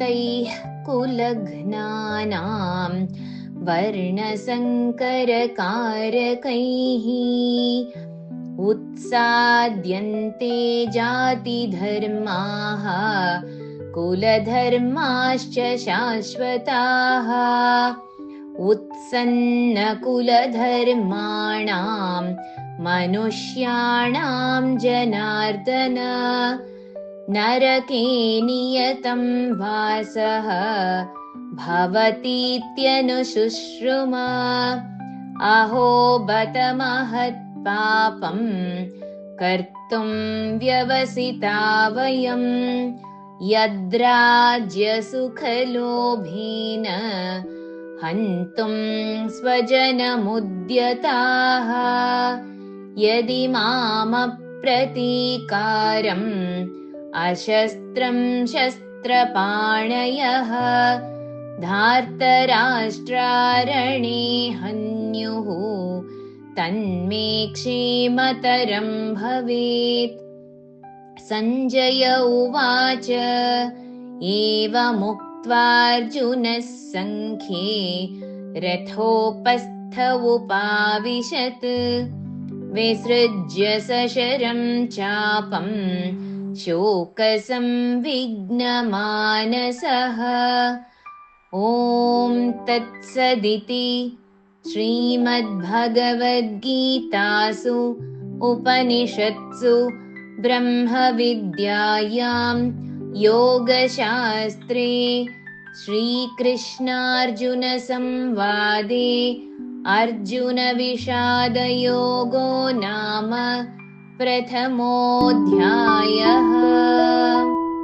तैः कुलघ्नानां वर्णसङ्करकारकैः उत्साद्यन्ते जातिधर्माः कुलधर्माश्च शाश्वताः उत्सन्नकुलधर्माणां मनुष्याणां जनार्दन नरके नियतं वासः भवतीत्यनुशुश्रुम अहो बत महत्पापं कर्तुं व्यवसिता वयं यद्राज्यसुखलोभेन हन्तुं स्वजनमुद्यताः यदि मामप्रतीकारम् अशस्त्रं शस्त्रपाणयः धार्तराष्ट्रारणे हन्युः तन्मे क्षेमतरं भवेत्। सञ्जय उवाच एवमुक्त्वार्जुनः सङ्ख्ये रथोपस्थ उपाविशत् विसृज्य सशरं चापं शोकसंविघ्नमानसः। ॐ तत्सदिति श्रीमद्भगवद्गीतासु उपनिषत्सु ब्रह्मविद्यायां योगशास्त्रे श्रीकृष्णार्जुनसंवादे अर्जुनविषादयोगो नाम प्रथमोऽध्यायः।